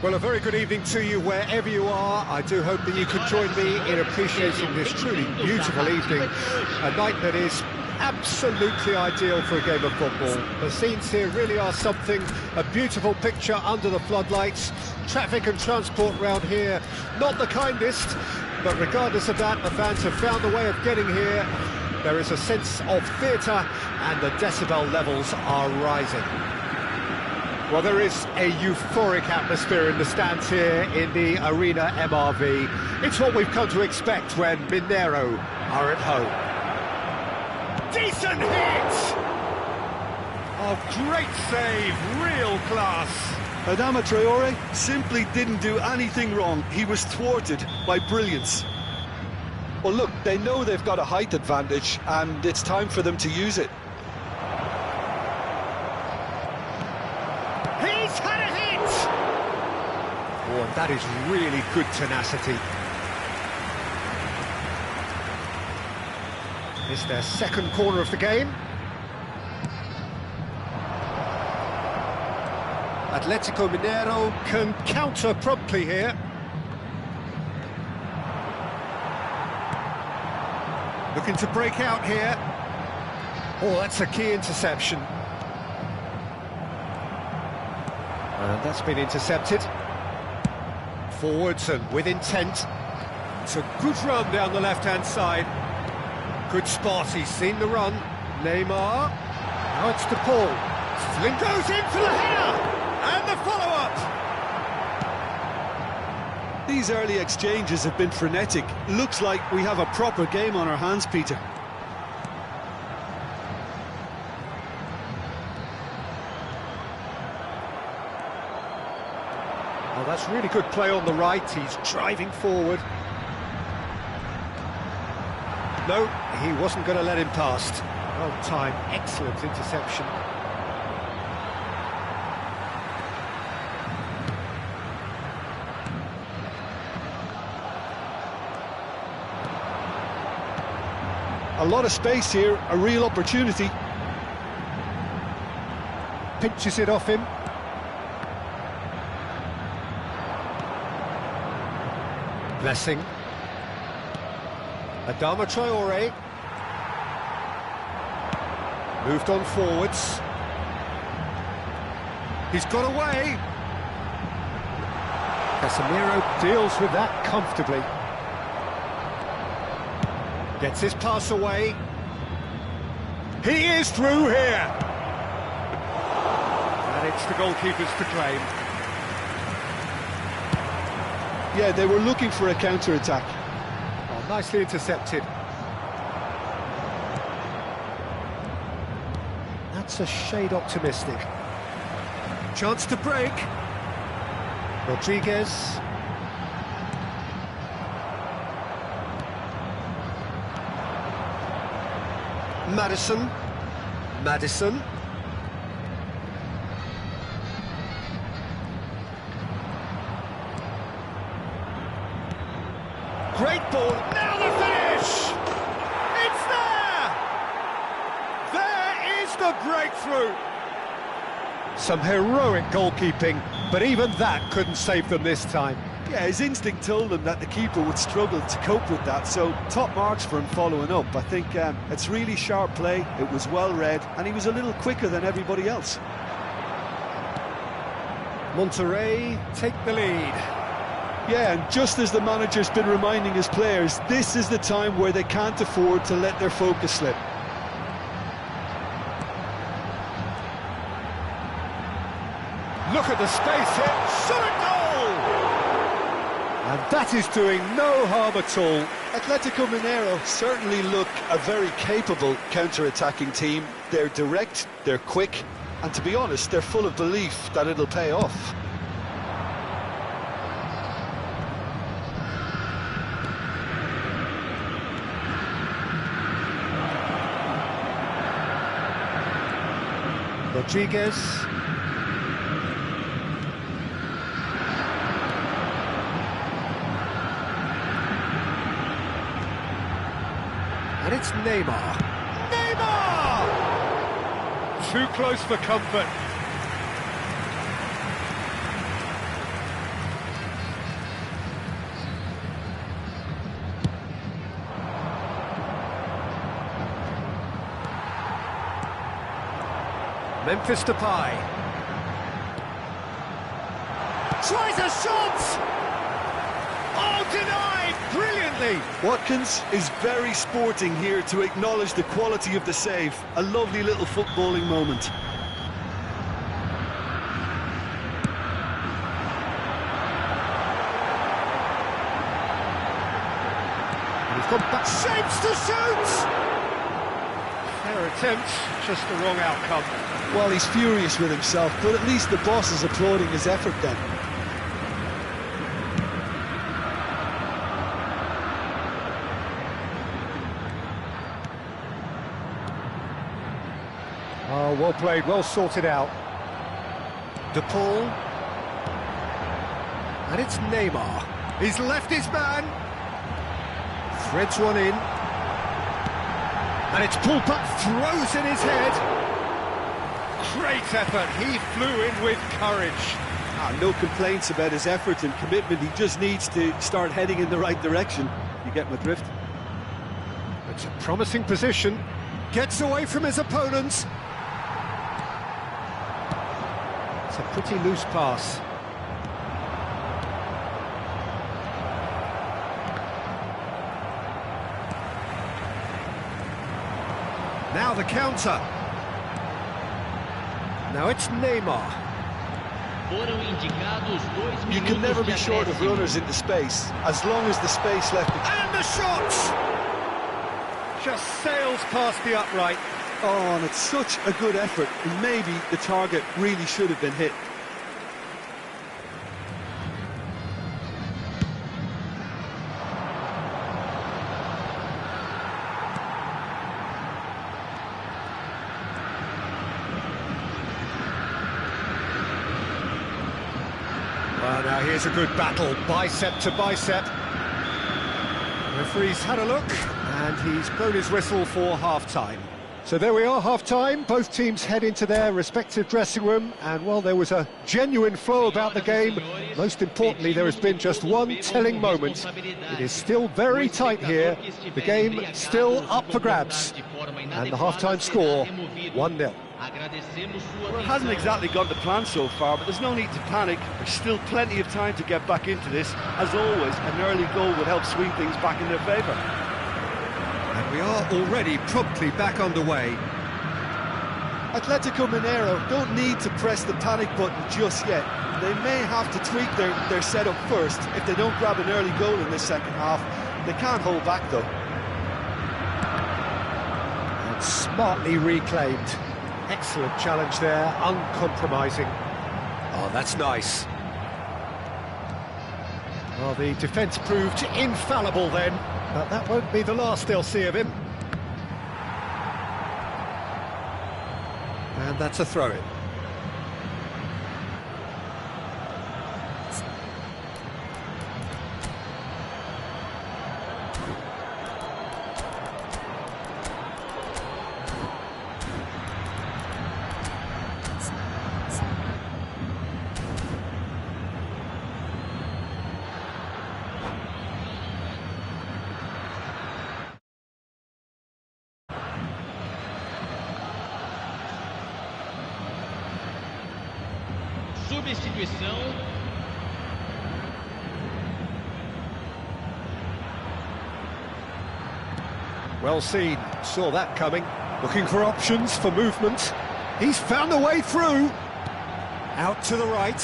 Well, a very good evening to you wherever you are. I do hope that you can join me in appreciating this truly beautiful evening, a night that is absolutely ideal for a game of football. The scenes here really are something, a beautiful picture under the floodlights. Traffic and transport round here, not the kindest, but regardless of that, the fans have found a way of getting here. There is a sense of theatre and the decibel levels are rising. Well, there is a euphoric atmosphere in the stands here in the Arena MRV. It's what we've come to expect when Mineiro are at home. Decent hit! Oh, great save, real class. Adama Traore simply didn't do anything wrong. He was thwarted by brilliance. Well, look, they know they've got a height advantage, and it's time for them to use it. He's had a hit! Oh, and that is really good tenacity. It's their second corner of the game. Atletico Mineiro can counter promptly here. Looking to break out here. Oh, that's a key interception. And that's been intercepted. Forwards and with intent. It's a good run down the left-hand side. Good spot, he's seen the run. Neymar. Now it's to Paul. Flynn goes in for the header! And the follow-up! These early exchanges have been frenetic. Looks like we have a proper game on our hands, Peter. Oh, that's really good play on the right. He's driving forward. No, he wasn't going to let him past. Well timed, excellent interception. A lot of space here, a real opportunity. Pinches it off him. Blessing. Adama Traore. Moved on forwards. He's got away. Casemiro deals with that comfortably. Gets his pass away. He is through here. And it's the goalkeepers to claim. Yeah, they were looking for a counter-attack. Oh, nicely intercepted. That's a shade optimistic. Chance to break. Rodriguez. Madison. Great ball, now the finish! It's there! There is the breakthrough! Some heroic goalkeeping, but even that couldn't save them this time. Yeah, his instinct told him that the keeper would struggle to cope with that, so top marks for him following up. I think it's really sharp play, it was well read, and he was a little quicker than everybody else. Monterrey take the lead. Yeah, and just as the manager's been reminding his players, this is the time where they can't afford to let their focus slip. Look at the space here, shot at goal! And that is doing no harm at all. Atletico Mineiro certainly look a very capable counter-attacking team. They're direct, they're quick, and to be honest, they're full of belief that it'll pay off. Rodriguez. And it's Neymar. Neymar! Too close for comfort. Memphis Depay. Tries a shot! Oh, denied! Brilliantly! Watkins is very sporting here to acknowledge the quality of the save. A lovely little footballing moment. He's gone back, shapes to shoot! Fair attempt, just the wrong outcome. Well, he's furious with himself, but at least the boss is applauding his effort then. Oh, well played, well sorted out. De Paul. And it's Neymar. He's left his man. Threads one in. And it's Poulpa, throws in his head. Great effort, he flew in with courage. No complaints about his effort and commitment. He just needs to start heading in the right direction. You get my drift? It's a promising position. Gets away from his opponents. It's a pretty loose pass. Now the counter. Now it's Neymar. You can never be short of runners into space, as long as the space left... And the shot! Just sails past the upright. Oh, and it's such a good effort, and maybe the target really should have been hit. Well, now here's a good battle, bicep to bicep. Referee's had a look, and he's blown his whistle for half-time. So there we are, half-time. Both teams head into their respective dressing room, and well, there was a genuine flow about the game. Most importantly, there has been just one telling moment. It is still very tight here. The game still up for grabs, and the half-time score 1-0. Well, it hasn't exactly gone to plan so far, but there's no need to panic. There's still plenty of time to get back into this. As always, an early goal would help swing things back in their favour. And we are already promptly back underway. Atletico Mineiro don't need to press the panic button just yet. They may have to tweak their setup first if they don't grab an early goal in this second half. They can't hold back though. And smartly reclaimed. Excellent challenge there, uncompromising. Oh, that's nice. Well, the defence proved infallible then, but that won't be the last they'll see of him. And that's a throw-in. Substituição. Well seen, saw that coming. Looking for options, for movement. He's found a way through. Out to the right.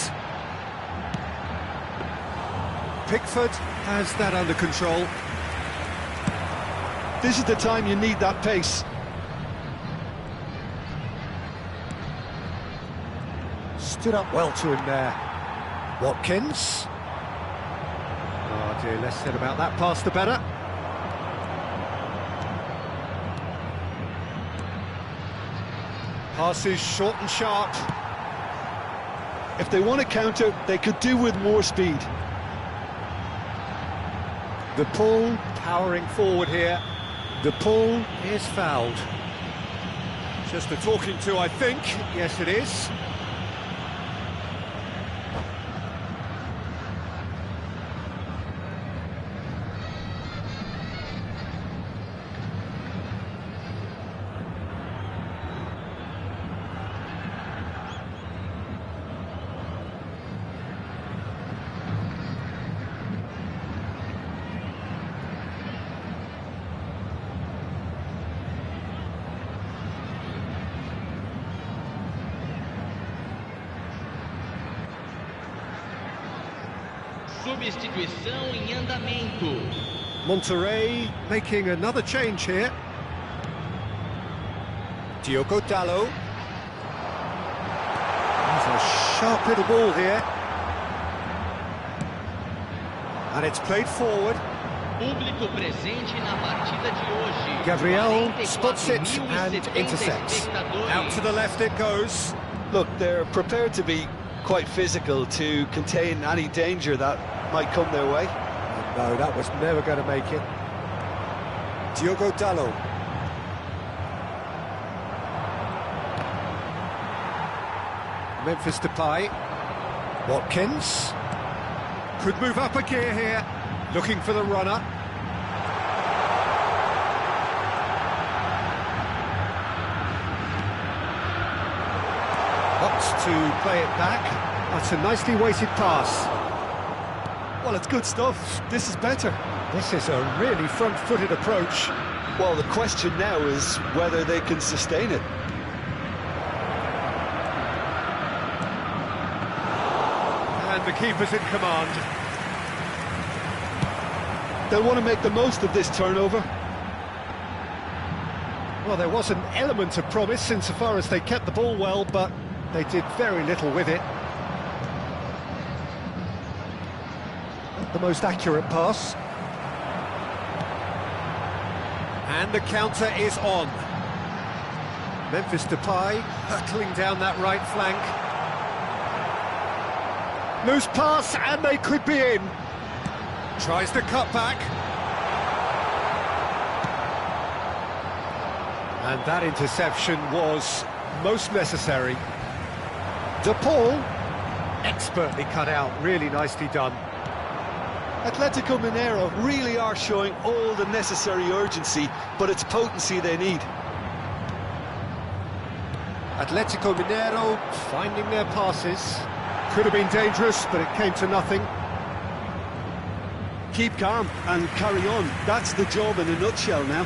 Pickford has that under control. This is the time you need that pace. Stood up well to him there. Watkins. Oh dear, less said about that pass the better. Passes short and sharp. If they want to counter, they could do with more speed. De Paul powering forward here. De Paul is fouled. Just a talking to, I think. Yes, it is. Substituição em andamento. Monterrey making another change here. Diogo Dalot. There's a sharp little ball here. And it's played forward. Público presente na partida de hoje. Gabriel spots it and intercepts. Out to the left it goes. Look, they're prepared to be quite physical to contain any danger that might come their way. No, that was never going to make it. Diogo Dalot. Memphis Depay. Watkins. Could move up a gear here. Looking for the runner. Wants to play it back. That's a nicely weighted pass. Well, it's good stuff. This is better. This is a really front-footed approach. Well, the question now is whether they can sustain it. And the keeper's in command. They'll want to make the most of this turnover. Well, there was an element of promise insofar as they kept the ball well, but they did very little with it. Not the most accurate pass. And the counter is on. Memphis Depay hurtling down that right flank. Loose pass, and they could be in. Tries to cut back. And that interception was most necessary. De Paul, expertly cut out, really nicely done. Atletico Mineiro really are showing all the necessary urgency, but it's potency they need. Atletico Mineiro finding their passes. Could have been dangerous, but it came to nothing. Keep calm and carry on. That's the job in a nutshell now.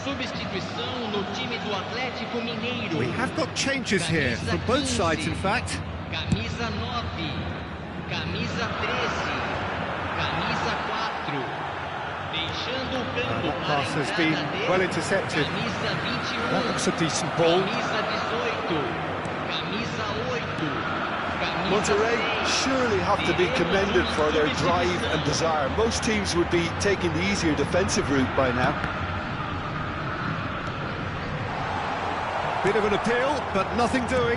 Substituição no time do Atlético Mineiro. We have got changes here, from both sides in fact. Camisa 9, camisa 13, camisa 4. Deixando o campo That pass has been well intercepted. Camisa 21. That looks a decent ball. Camisa 18, camisa 8. Camisa Monterrey 6. surely have to be commended for their drive and desire. Most teams would be taking the easier defensive route by now. Bit of an appeal, but nothing doing.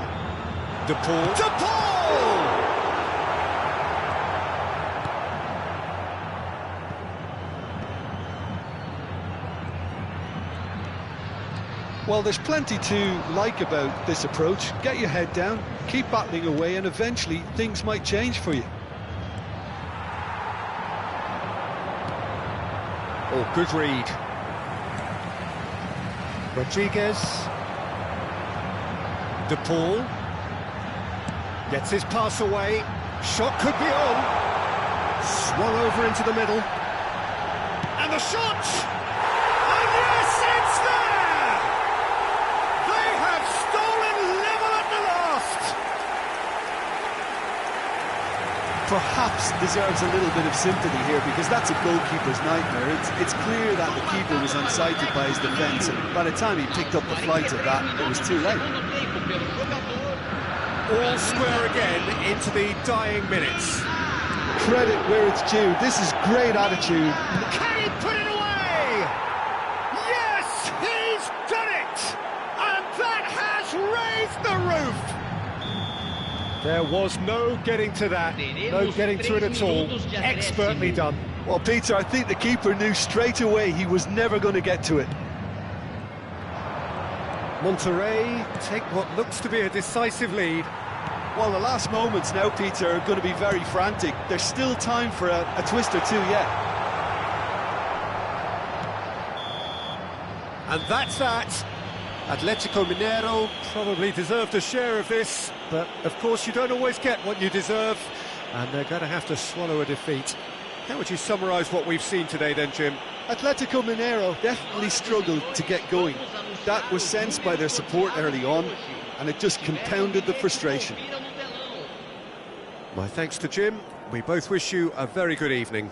De Paul. De Paul! Well, there's plenty to like about this approach. Get your head down, keep battling away, and eventually things might change for you. Oh, good read. Rodriguez. De Paul. Gets his pass away. Shot could be on. Swung over into the middle. And the shot! And yes, it's there! They have stolen level at the last! Perhaps deserves a little bit of sympathy here, because that's a goalkeeper's nightmare. It's clear that the keeper was unsighted by his defence, and by the time he picked up the flight of that, it was too late. All square again into the dying minutes. Credit where it's due. This is great attitude. Can he put it away? Yes, he's done it! And that has raised the roof! There was no getting to that, no getting to it at all. Expertly done. Well, Peter, I think the keeper knew straight away he was never going to get to it. Monterrey take what looks to be a decisive lead. Well, the last moments now, Peter, are going to be very frantic. There's still time for a twist or two yet. And that's that. Atletico Mineiro probably deserved a share of this, but of course you don't always get what you deserve, and they're going to have to swallow a defeat. How would you summarise what we've seen today then, Jim? Atletico Mineiro definitely struggled to get going. That was sensed by their support early on, and it just compounded the frustration. My thanks to Jim. We both wish you a very good evening.